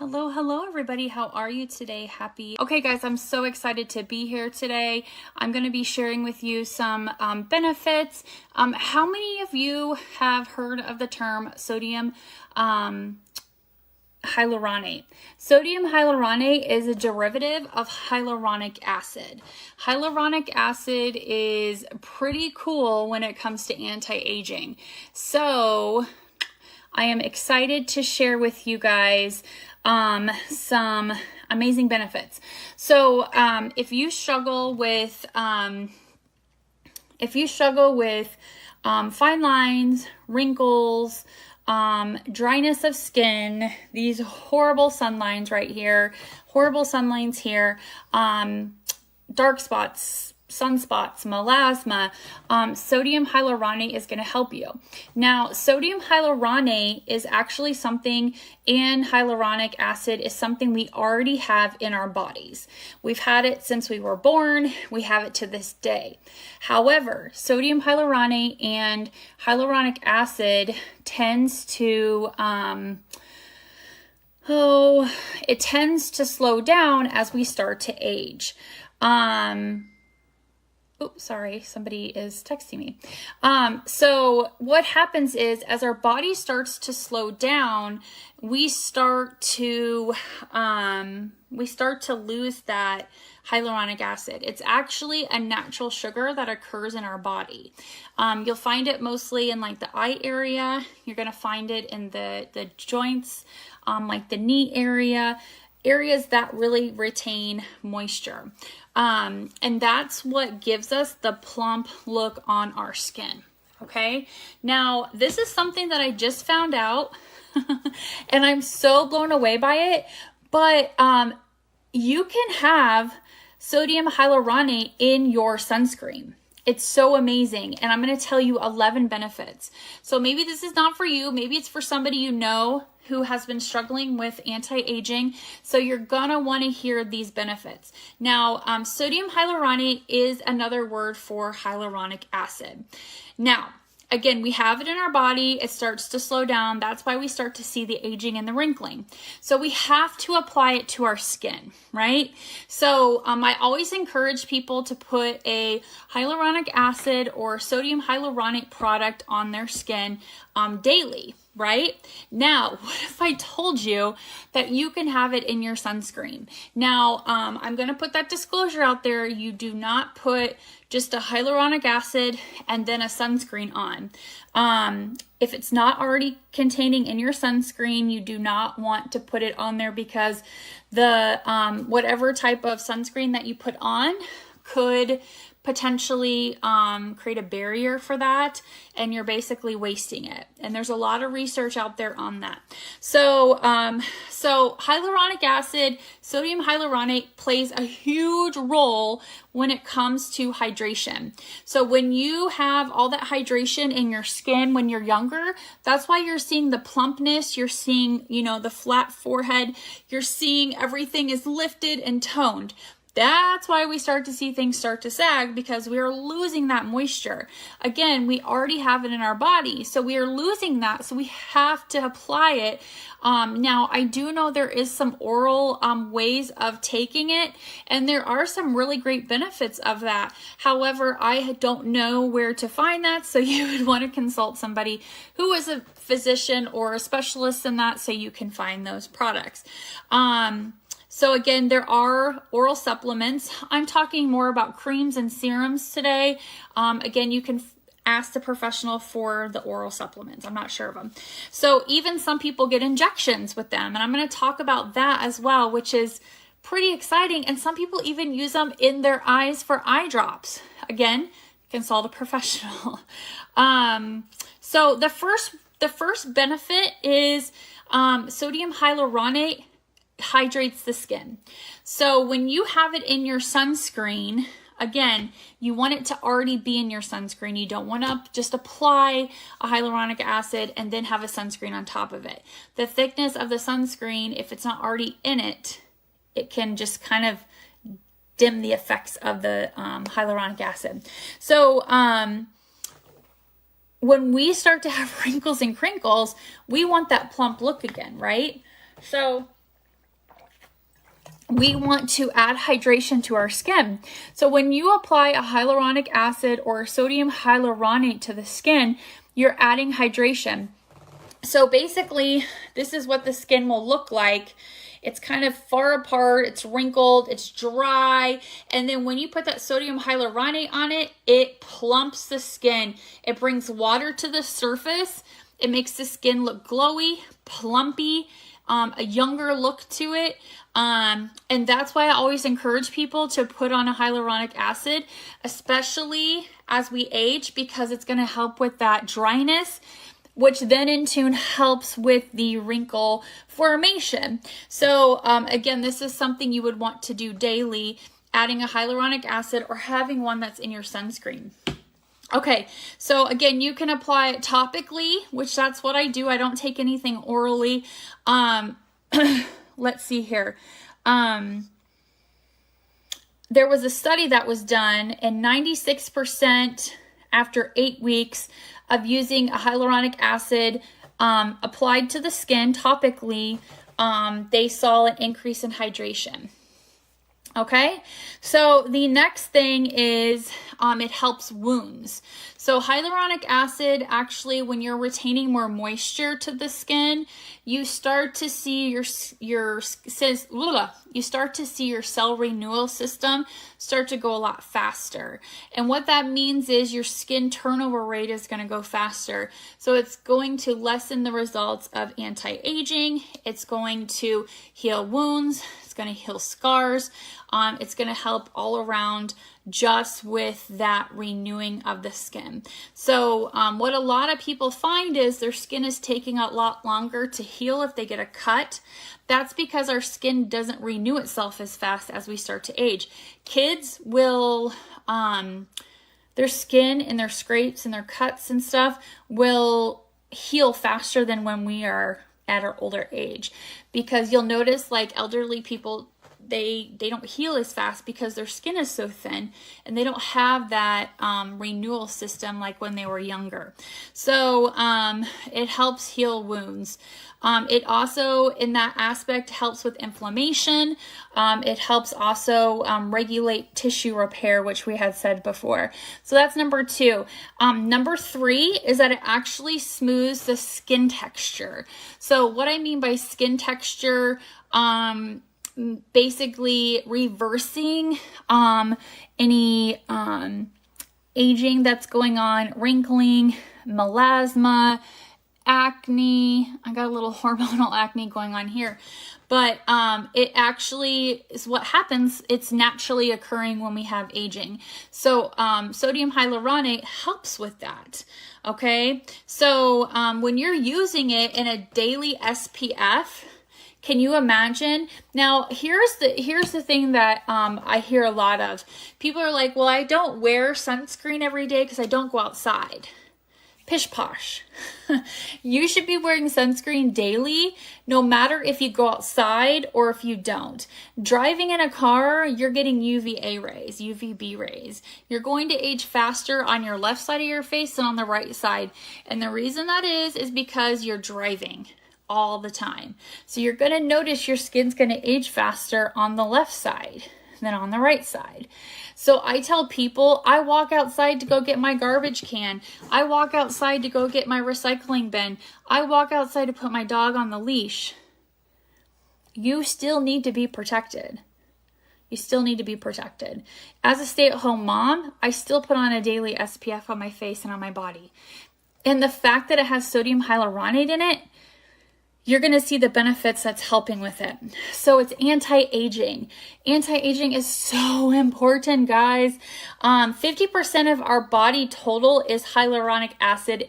Hello everybody. How are you today? Happy. Okay guys, I'm so excited to be here today. I'm going to be sharing with you some benefits. How many of you have heard of the term sodium hyaluronate? Sodium hyaluronate is a derivative of hyaluronic acid. Hyaluronic acid is pretty cool when it comes to anti-aging. So I am excited to share with you guys some amazing benefits. So if you struggle with fine lines, wrinkles, dryness of skin, these horrible sun lines right here, horrible sun lines here, dark spots, sunspots, melasma, sodium hyaluronate is going to help you. Now, sodium hyaluronate is actually something, and hyaluronic acid is something we already have in our bodies. We've had it since we were born. We have it to this day. However, sodium hyaluronate and hyaluronic acid tends to it tends to slow down as we start to age. Oops, sorry, somebody is texting me. So what happens is, as our body starts to slow down, we start to lose that hyaluronic acid. It's actually a natural sugar that occurs in our body. You'll find it mostly in like the eye area. You're gonna find it in the joints, like the knee area, areas that really retain moisture. And that's what gives us the plump look on our skin. Okay. Now, this is something that I just found out and I'm so blown away by it, but, you can have sodium hyaluronate in your sunscreen. It's so amazing. And I'm going to tell you 11 benefits. So maybe this is not for you. Maybe it's for somebody you know who has been struggling with anti-aging. So you're going to want to hear these benefits. Now, sodium hyaluronate is another word for hyaluronic acid. Now, again, we have it in our body. It starts to slow down. That's why we start to see the aging and the wrinkling. So we have to apply it to our skin, right? So I always encourage people to put a hyaluronic acid or sodium hyaluronate product on their skin daily, right? Now, what if I told you that you can have it in your sunscreen? Now, I'm going to put that disclosure out there. You do not put just a hyaluronic acid and then a sunscreen on. If it's not already containing in your sunscreen, you do not want to put it on there, because the whatever type of sunscreen that you put on could potentially create a barrier for that, and you're basically wasting it. And there's a lot of research out there on that. So hyaluronic acid, sodium hyaluronate plays a huge role when it comes to hydration. So when you have all that hydration in your skin when you're younger, that's why you're seeing the plumpness, you're seeing, the flat forehead, you're seeing everything is lifted and toned. That's why we start to see things start to sag, because we are losing that moisture. Again, we already have it in our body, so we are losing that. So we have to apply it. Now, I do know there is some oral ways of taking it, and there are some really great benefits of that. However, I don't know where to find that, so you would want to consult somebody who is a physician or a specialist in that, so you can find those products. So again, there are oral supplements. I'm talking more about creams and serums today. Again, you can ask the professional for the oral supplements. I'm not sure of them. So even some people get injections with them, and I'm going to talk about that as well, which is pretty exciting. And some people even use them in their eyes for eye drops. Again, consult a professional. So the first benefit is sodium hyaluronate hydrates the skin. So when you have it in your sunscreen, again, you want it to already be in your sunscreen. You don't want to just apply a hyaluronic acid and then have a sunscreen on top of it. The thickness of the sunscreen, if it's not already in it, it can just kind of dim the effects of the hyaluronic acid. So when we start to have wrinkles and crinkles, we want that plump look again, right? So we want to add hydration to our skin. So when you apply a hyaluronic acid or sodium hyaluronate to the skin, you're adding hydration. So basically, this is what the skin will look like. It's kind of far apart, it's wrinkled, it's dry, and then when you put that sodium hyaluronate on it, it plumps the skin. It brings water to the surface. It makes the skin look glowy, plumpy, a younger look to it. And that's why I always encourage people to put on a hyaluronic acid, especially as we age, because it's going to help with that dryness, which then in turn helps with the wrinkle formation. So again, this is something you would want to do daily, adding a hyaluronic acid or having one that's in your sunscreen. Okay, so again, you can apply it topically, which that's what I do. I don't take anything orally. Let's see here. There was a study that was done, and 96% after 8 weeks of using a hyaluronic acid applied to the skin topically, they saw an increase in hydration. Okay, so the next thing is it helps wounds. So hyaluronic acid, actually, when you're retaining more moisture to the skin, you start to see your cell renewal system start to go a lot faster. And what that means is your skin turnover rate is going to go faster. So it's going to lessen the results of anti-aging. It's going to heal wounds. It's going to heal scars. It's going to help all around just with that renewing of the skin. So what a lot of people find is their skin is taking a lot longer to heal if they get a cut. That's because our skin doesn't renew itself as fast as we start to age. Kids will, their skin and their scrapes and their cuts and stuff will heal faster than when we are at our older age, because you'll notice like elderly people, they don't heal as fast because their skin is so thin and they don't have that renewal system like when they were younger. So it helps heal wounds. It also, in that aspect, helps with inflammation. It helps also regulate tissue repair, which we had said before. So that's number 2. Number 3 is that it actually smooths the skin texture. So what I mean by skin texture, basically reversing any aging that's going on, wrinkling, melasma, acne. I got a little hormonal acne going on here, but it actually is what happens. It's naturally occurring when we have aging. So sodium hyaluronate helps with that. Okay, so when you're using it in a daily SPF, can you imagine? Now, here's the thing that I hear a lot of. People are like, well, I don't wear sunscreen every day because I don't go outside. Pish posh. You should be wearing sunscreen daily, no matter if you go outside or if you don't. Driving in a car, you're getting UVA rays, UVB rays. You're going to age faster on your left side of your face than on the right side. And the reason that is because you're driving all the time. So you're going to notice your skin's going to age faster on the left side than on the right side. So I tell people, I walk outside to go get my garbage can. I walk outside to go get my recycling bin. I walk outside to put my dog on the leash. You still need to be protected. You still need to be protected. As a stay-at-home mom, I still put on a daily SPF on my face and on my body. And the fact that it has sodium hyaluronate in it, you're going to see the benefits that's helping with it. So it's anti-aging. Anti-aging is so important, guys. 50% of our body total is hyaluronic acid,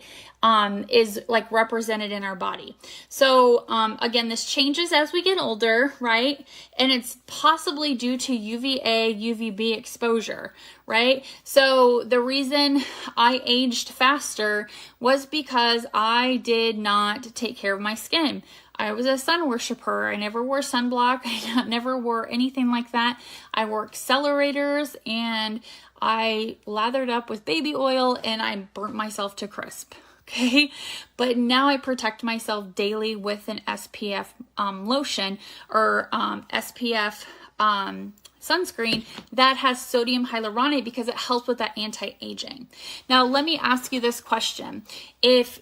is like represented in our body. So again, this changes as we get older, right? And it's possibly due to UVA, UVB exposure, right? So the reason I aged faster was because I did not take care of my skin. I was a sun worshiper. I never wore sunblock. I never wore anything like that. I wore accelerators and I lathered up with baby oil and I burnt myself to crisp. Okay, but now I protect myself daily with an SPF lotion or SPF sunscreen that has sodium hyaluronate because it helps with that anti-aging. Now, let me ask you this question. If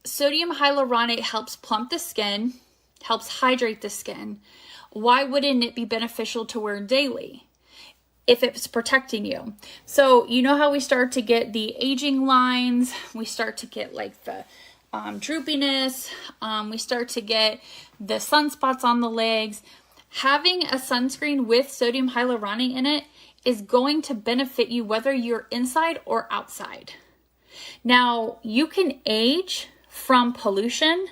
sodium hyaluronate helps plump the skin, helps hydrate the skin, why wouldn't it be beneficial to wear daily if it's protecting you? So you know how we start to get the aging lines, we start to get like the droopiness, we start to get the sunspots on the legs. Having a sunscreen with sodium hyaluronate in it is going to benefit you whether you're inside or outside. Now, you can age from pollution,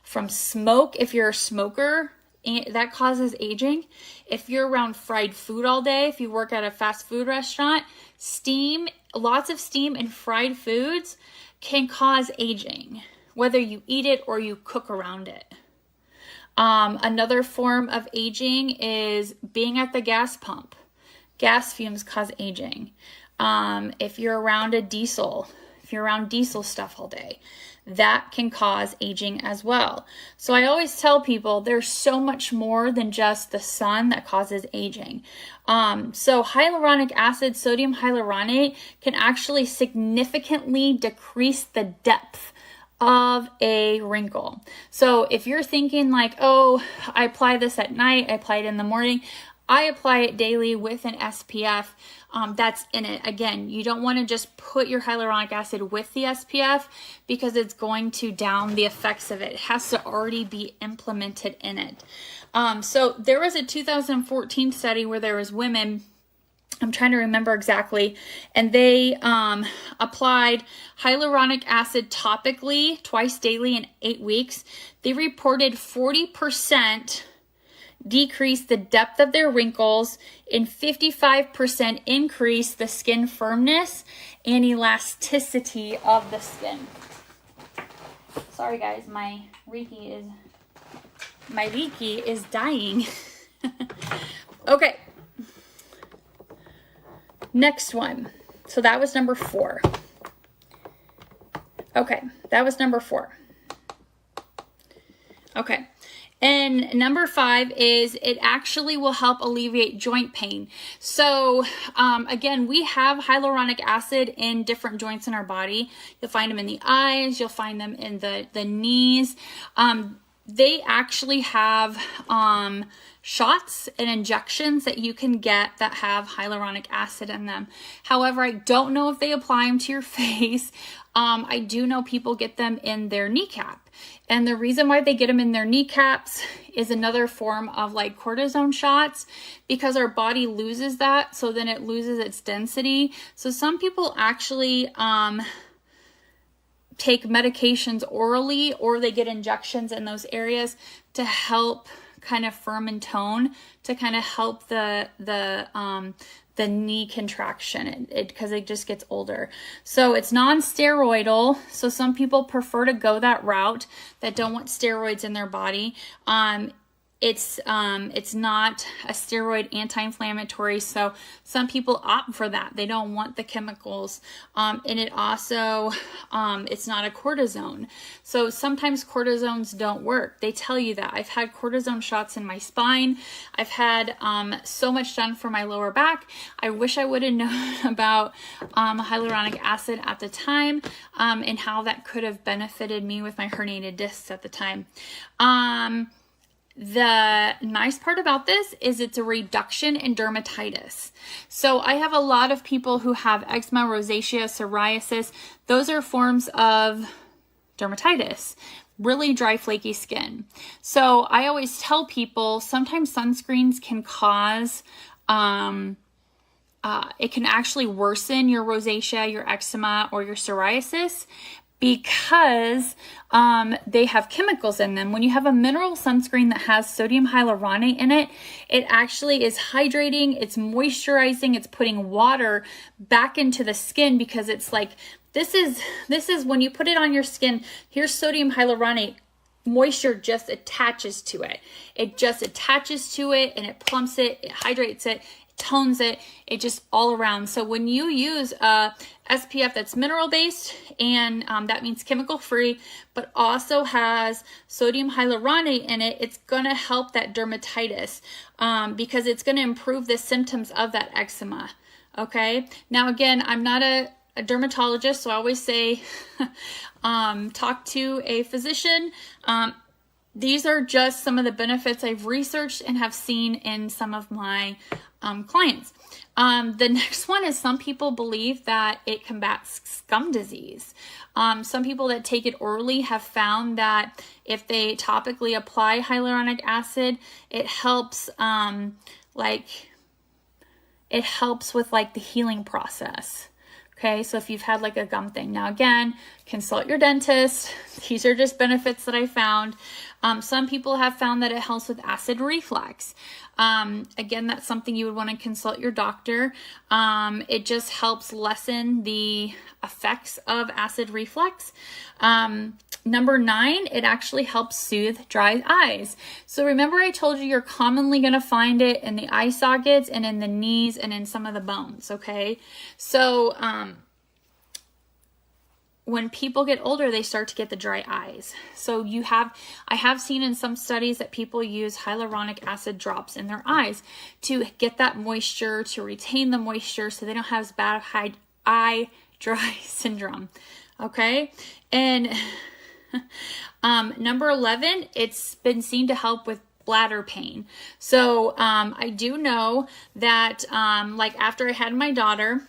from smoke if you're a smoker, and that causes aging. If you're around fried food all day, if you work at a fast food restaurant, steam, lots of steam and fried foods can cause aging, whether you eat it or you cook around it. Another form of aging is being at the gas pump. Gas fumes cause aging. If you're around diesel stuff all day, that can cause aging as well. So I always tell people there's so much more than just the sun that causes aging. So hyaluronic acid, sodium hyaluronate can actually significantly decrease the depth of a wrinkle. So if you're thinking like, oh, I apply this at night, I apply it in the morning, I apply it daily with an SPF that's in it. Again, you don't want to just put your hyaluronic acid with the SPF because it's going to down the effects of it. It has to already be implemented in it. So there was a 2014 study where there was women, I'm trying to remember exactly, and they applied hyaluronic acid topically twice daily in 8 weeks. They reported 40% decrease the depth of their wrinkles and 55% increase the skin firmness and elasticity of the skin. Sorry guys, my leaky is dying. Okay. Next one. So that was number 4. Okay, that was number 4. Okay. And number 5 is it actually will help alleviate joint pain. So again, we have hyaluronic acid in different joints in our body. You'll find them in the eyes. You'll find them in the knees. They actually have shots and injections that you can get that have hyaluronic acid in them. However, I don't know if they apply them to your face. I do know people get them in their kneecap. And the reason why they get them in their kneecaps is another form of like cortisone shots, because our body loses that. So then it loses its density. So some people actually take medications orally, or they get injections in those areas to help kind of firm and tone, to kind of help the knee contraction, because it just gets older. So it's non-steroidal. So some people prefer to go that route that don't want steroids in their body. It's not a steroid anti-inflammatory, so some people opt for that. They don't want the chemicals, and it also it's not a cortisone. So sometimes cortisones don't work. They tell you that. I've had cortisone shots in my spine. I've had so much done for my lower back. I wish I would have known about hyaluronic acid at the time, and how that could have benefited me with my herniated discs at the time. The nice part about this is it's a reduction in dermatitis. So I have a lot of people who have eczema, rosacea, psoriasis. Those are forms of dermatitis, really dry, flaky skin. So I always tell people sometimes sunscreens can cause, it can actually worsen your rosacea, your eczema, or your psoriasis, because they have chemicals in them. When you have a mineral sunscreen that has sodium hyaluronate in it, it actually is hydrating, it's moisturizing, it's putting water back into the skin, because it's like, this is when you put it on your skin, here's sodium hyaluronate, moisture just attaches to it. It just attaches to it and it plumps it, it hydrates it. tones it, it just all around. So when you use a SPF that's mineral based, and that means chemical free, but also has sodium hyaluronate in it, it's gonna help that dermatitis because it's gonna improve the symptoms of that eczema. Okay, now again, I'm not a dermatologist, so I always say talk to a physician. These are just some of the benefits I've researched and have seen in some of my clients. The next one is some people believe that it combats scum disease. Some people that take it orally have found that if they topically apply hyaluronic acid, it helps with like the healing process. Okay, so if you've had like a gum thing. Now again, consult your dentist. These are just benefits that I found. Some people have found that it helps with acid reflux. Again, that's something you would want to consult your doctor. It just helps lessen the effects of acid reflux. Number 9, it actually helps soothe dry eyes. So remember I told you you're commonly going to find it in the eye sockets and in the knees and in some of the bones, okay? So when people get older, they start to get the dry eyes. So I have seen in some studies that people use hyaluronic acid drops in their eyes to get that moisture, to retain the moisture so they don't have as bad of eye dry syndrome, okay? And number 11, it's been seen to help with bladder pain. So I do know that like after I had my daughter,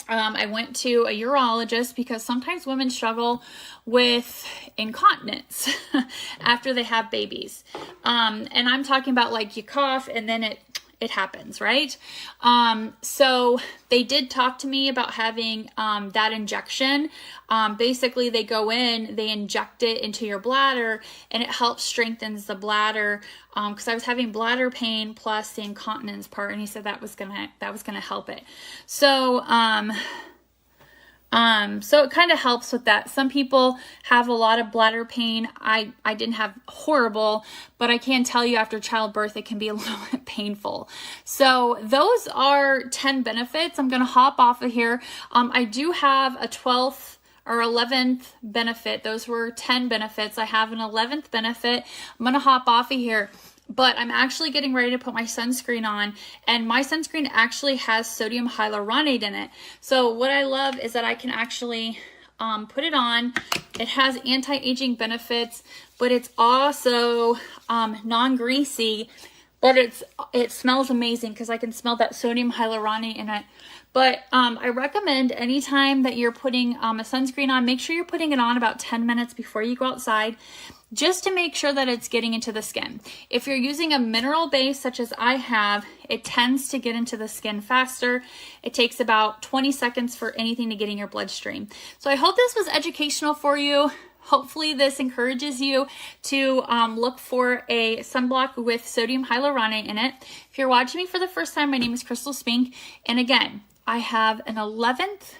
I went to a urologist because sometimes women struggle with incontinence after they have babies. And I'm talking about like you cough and then it happens, right? So they did talk to me about having that injection. Basically, they go in, they inject it into your bladder, and it helps strengthens the bladder. Because I was having bladder pain plus the incontinence part, and he said that was gonna help it. So so it kind of helps with that. Some people have a lot of bladder pain. I didn't have horrible, but I can tell you after childbirth, it can be a little bit painful. So those are 10 benefits. I'm going to hop off of here. I do have a 12th or 11th benefit. Those were 10 benefits. I have an 11th benefit. I'm going to hop off of here. But I'm actually getting ready to put my sunscreen on, and my sunscreen actually has sodium hyaluronate in it. So what I love is that I can actually put it on. It has anti-aging benefits, but it's also non-greasy, but it smells amazing because I can smell that sodium hyaluronate in it. But I recommend anytime that you're putting a sunscreen on, make sure you're putting it on about 10 minutes before you go outside, just to make sure that it's getting into the skin. If you're using a mineral base such as I have, it tends to get into the skin faster. It takes about 20 seconds for anything to get in your bloodstream. So I hope this was educational for you. Hopefully this encourages you to look for a sunblock with sodium hyaluronate in it. If you're watching me for the first time, my name is Crystal Spink. And again, I have an 11th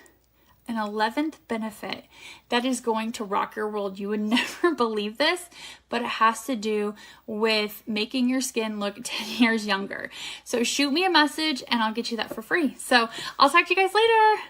benefit that is going to rock your world. You would never believe this, but it has to do with making your skin look 10 years younger. So shoot me a message and I'll get you that for free. So I'll talk to you guys later.